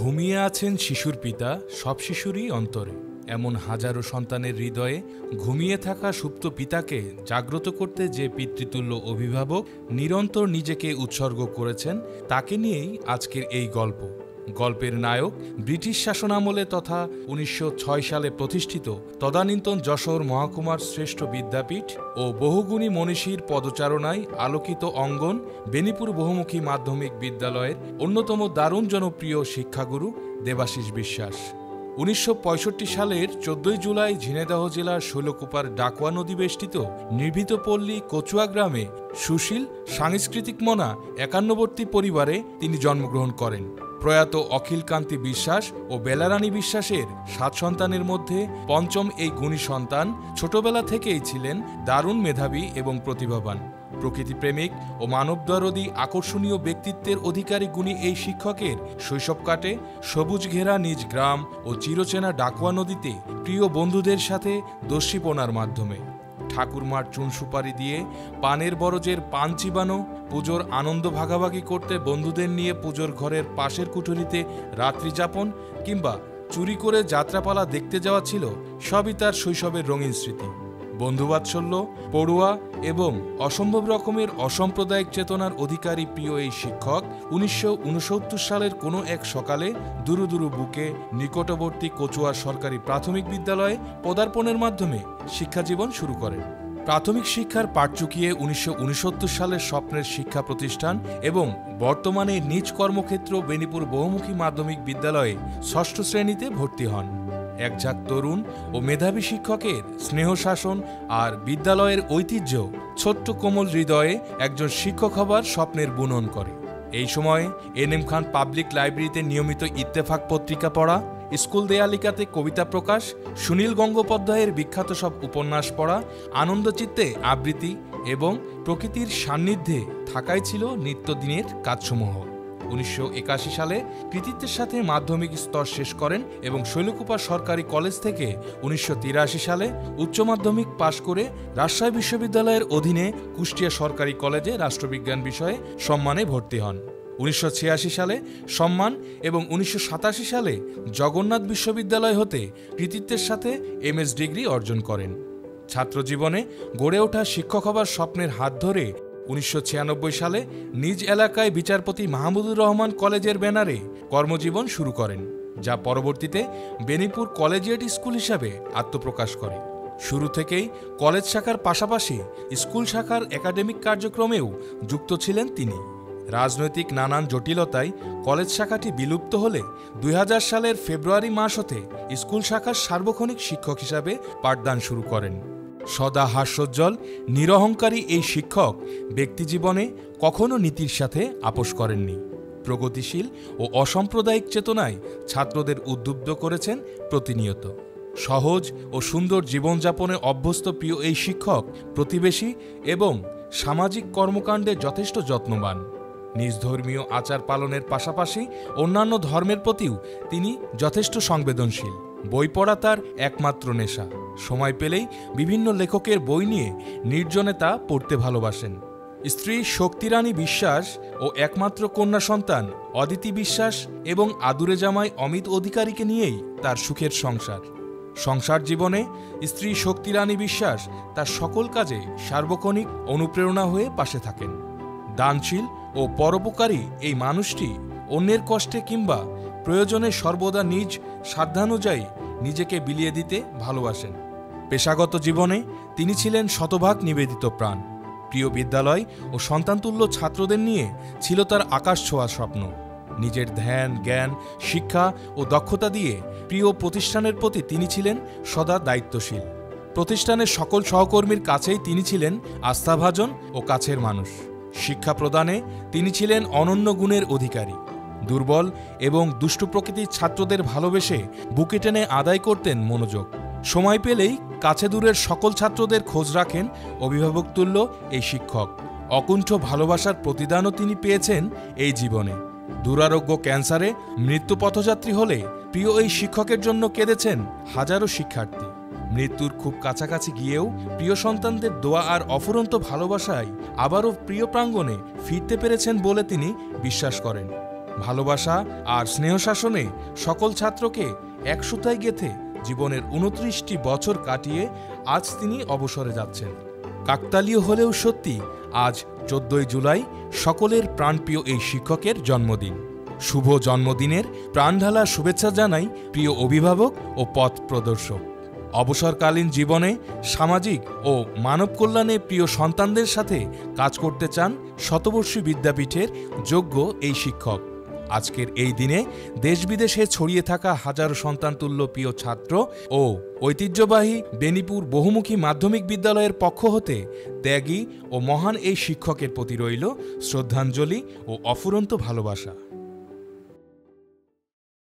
ঘুমিয়ে আছেন শিশুর পিতা সব শিশুরই অন্তরে। এমন হাজারো সন্তানের হৃদয়ে ঘুমিয়ে থাকা সুপ্ত পিতাকে জাগ্রত করতে যে পিতৃতুল্য অভিভাবক নিরন্তর নিজেকে উৎসর্গ করেছেন, তাকে নিয়েই আজকের এই গল্প। গল্পের নায়ক ব্রিটিশ শাসনামলে তথা ১৯০৬ সালে প্রতিষ্ঠিত তদানীন্তন যশোর মহকুমার শ্রেষ্ঠ বিদ্যাপীঠ ও বহুগুণী মনীষীর পদচারণায় আলোকিত অঙ্গন বেনিপুর বহুমুখী মাধ্যমিক বিদ্যালয়ের অন্যতম দারুণ জনপ্রিয় শিক্ষাগুরু দেবাশিস বিশ্বাস। ১৯৬৫ সালের ১৪ জুলাই ঝিনাইদহ জেলার শৈলকুপার ডাকুয়া নদী বেষ্টিত নির্ভীত পল্লী কচুয়া গ্রামে সুশীল সাংস্কৃতিক মনা একান্নবর্তী পরিবারে তিনি জন্মগ্রহণ করেন। প্রয়াত অখিলকান্তি বিশ্বাস ও বেলারানী বিশ্বাসের ৭ সন্তানের মধ্যে পঞ্চম এই গুণী সন্তান ছোটবেলা থেকেই ছিলেন দারুণ মেধাবী এবং প্রতিভাবান। প্রকৃতিপ্রেমিক ও মানবদরদী আকর্ষণীয় ব্যক্তিত্বের অধিকারী গুণী এই শিক্ষকের শৈশব কাটে সবুজ ঘেরা নিজ গ্রাম ও চিরচেনা ডাকুয়া নদীতে প্রিয় বন্ধুদের সাথে দস্যিপনার মাধ্যমে। ঠাকুরমার চুন সুপারি দিয়ে পানের বরজের পান চিবানো, পুজোর আনন্দ ভাগাভাগি করতে বন্ধুদের নিয়ে পুজোর ঘরের পাশের কুঠুরিতে রাত্রি যাপন কিংবা চুরি করে যাত্রাপালা দেখতে যাওয়া ছিল সবই তার শৈশবের রঙিন স্মৃতি। বন্ধুবাৎসল্য, পড়ুয়া এবং অসম্ভব রকমের অসাম্প্রদায়িক চেতনার অধিকারী প্রিয় এই শিক্ষক ১৯৬৯ সালের কোনো এক সকালে দুরু দুরু বুকে নিকটবর্তী কচুয়া সরকারি প্রাথমিক বিদ্যালয়ে পদার্পণের মাধ্যমে শিক্ষাজীবন শুরু করেন। প্রাথমিক শিক্ষার পাঠ চুকিয়ে ১৯৬৯ সালের স্বপ্নের শিক্ষা প্রতিষ্ঠান এবং বর্তমানে নিজ কর্মক্ষেত্র বেনিপুর বহুমুখী মাধ্যমিক বিদ্যালয়ে ৬ষ্ঠ শ্রেণীতে ভর্তি হন। একঝাঁক তরুণ ও মেধাবী শিক্ষকের স্নেহ শাসন আর বিদ্যালয়ের ঐতিহ্য ছোট্ট কোমল হৃদয়ে একজন শিক্ষক হবার স্বপ্নের বুনন করে। এই সময়ে এনএম খান পাবলিক লাইব্রেরিতে নিয়মিত ইত্তেফাক পত্রিকা পড়া, স্কুল দেয়ালিকাতে কবিতা প্রকাশ, সুনীল গঙ্গোপাধ্যায়ের বিখ্যাত সব উপন্যাস পড়া, আনন্দচিত্তে আবৃত্তি এবং প্রকৃতির সান্নিধ্যে থাকাই ছিল নিত্যদিনের কাজসমূহ। ১৯৮১ সালে কৃতিত্বের সাথে মাধ্যমিক স্তর শেষ করেন এবং শৈলকুপা সরকারি কলেজ থেকে ১৯৮৩ সালে উচ্চ মাধ্যমিক পাশ করে রাজশাহী বিশ্ববিদ্যালয়ের অধীনে কুষ্টিয়া সরকারি কলেজে রাষ্ট্রবিজ্ঞান বিষয়ে সম্মানে ভর্তি হন। ১৯৮৬ সালে সম্মান এবং ১৯৮৭ সালে জগন্নাথ বিশ্ববিদ্যালয় হতে কৃতিত্বের সাথে এমএস ডিগ্রি অর্জন করেন। ছাত্রজীবনে গড়ে ওঠা শিক্ষক হবার স্বপ্নের হাত ধরে ১৯৯৬ সালে নিজ এলাকায় বিচারপতি মাহমুদুর রহমান কলেজের ব্যানারে কর্মজীবন শুরু করেন, যা পরবর্তীতে বেনিপুর কলেজিয়েট স্কুল হিসাবে আত্মপ্রকাশ করে। শুরু থেকেই কলেজ শাখার পাশাপাশি স্কুল শাখার একাডেমিক কার্যক্রমেও যুক্ত ছিলেন তিনি। রাজনৈতিক নানান জটিলতায় কলেজ শাখাটি বিলুপ্ত হলে ২০০০ সালের ফেব্রুয়ারি মাস হতে স্কুল শাখার সার্বক্ষণিক শিক্ষক হিসাবে পাঠদান শুরু করেন। সদা হাস্যোজ্জ্বল নিরহংকারী এই শিক্ষক ব্যক্তিজীবনে কখনো নীতির সাথে আপোষ করেননি। প্রগতিশীল ও অসাম্প্রদায়িক চেতনায় ছাত্রদের উদ্বুদ্ধ করেছেন প্রতিনিয়ত। সহজ ও সুন্দর জীবনযাপনে অভ্যস্ত প্রিয় এই শিক্ষক প্রতিবেশী এবং সামাজিক কর্মকাণ্ডে যথেষ্ট যত্নবান। নিজ ধর্মীয় আচার পালনের পাশাপাশি অন্যান্য ধর্মের প্রতিও তিনি যথেষ্ট সংবেদনশীল। বই পড়া তার একমাত্র নেশা। সময় পেলেই বিভিন্ন লেখকের বই নিয়ে নির্জনে তা পড়তে ভালোবাসেন। স্ত্রী শক্তিরানী বিশ্বাস ও একমাত্র কন্যা সন্তান অদিতি বিশ্বাস এবং আদুরে জামাই অমিত অধিকারীকে নিয়েই তার সুখের সংসার। সংসার জীবনে স্ত্রী শক্তিরানী বিশ্বাস তার সকল কাজে সার্বক্ষণিক অনুপ্রেরণা হয়ে পাশে থাকেন। দানশীল ও পরোপকারী এই মানুষটি অন্যের কষ্টে কিংবা প্রয়োজনে সর্বদা নিজ সাধ্যানুযায়ী নিজেকে বিলিয়ে দিতে ভালোবাসেন। পেশাগত জীবনে তিনি ছিলেন শতভাগ নিবেদিত প্রাণ। প্রিয় বিদ্যালয় ও সন্তানতুল্য ছাত্রদের নিয়ে ছিল তার আকাশ ছোঁয়া স্বপ্ন। নিজের ধ্যান, জ্ঞান, শিক্ষা ও দক্ষতা দিয়ে প্রিয় প্রতিষ্ঠানের প্রতি তিনি ছিলেন সদা দায়িত্বশীল। প্রতিষ্ঠানের সকল সহকর্মীর কাছেই তিনি ছিলেন আস্থাভাজন ও কাছের মানুষ। শিক্ষা প্রদানে তিনি ছিলেন অনন্য গুণের অধিকারী। দুর্বল এবং দুষ্টু প্রকৃতির ছাত্রদের ভালোবেসে বুকে টেনে আদায় করতেন মনোযোগ। সময় পেলেই কাছে দূরের সকল ছাত্রদের খোঁজ রাখেন অভিভাবকতুল্য এই শিক্ষক। অকুণ্ঠ ভালোবাসার প্রতিদানও তিনি পেয়েছেন এই জীবনে। দুরারোগ্য ক্যান্সারে মৃত্যু পথযাত্রী হলে প্রিয় এই শিক্ষকের জন্য কেঁদেছেন হাজারো শিক্ষার্থী। মৃত্যুর খুব কাছাকাছি গিয়েও প্রিয় সন্তানদের দোয়া আর অফুরন্ত ভালোবাসায় আবারও প্রিয় প্রাঙ্গণে ফিরতে পেরেছেন বলে তিনি বিশ্বাস করেন। ভালোবাসা আর স্নেহ শাসনে সকল ছাত্রকে এক সুতায় গেঁথে জীবনের ২৯টি বছর কাটিয়ে আজ তিনি অবসরে যাচ্ছেন। কাকতালীয় হলেও সত্যি, আজ ১৪ই জুলাই সকলের প্রাণপ্রিয় এই শিক্ষকের জন্মদিন। শুভ জন্মদিনের প্রাণঢালা শুভেচ্ছা জানাই প্রিয় অভিভাবক ও পথ প্রদর্শক। অবসরকালীন জীবনে সামাজিক ও মানব কল্যাণে প্রিয় সন্তানদের সাথে কাজ করতে চান শতবর্ষী বিদ্যাপীঠের যোগ্য এই শিক্ষক। আজকের এই দিনে দেশ বিদেশে ছড়িয়ে থাকা হাজারো সন্তানতুল্য প্রিয় ছাত্র ও ঐতিহ্যবাহী বেনীপুর বহুমুখী মাধ্যমিক বিদ্যালয়ের পক্ষ হতে ত্যাগী ও মহান এই শিক্ষকের প্রতি রইল শ্রদ্ধাঞ্জলি ও অফুরন্ত ভালোবাসা।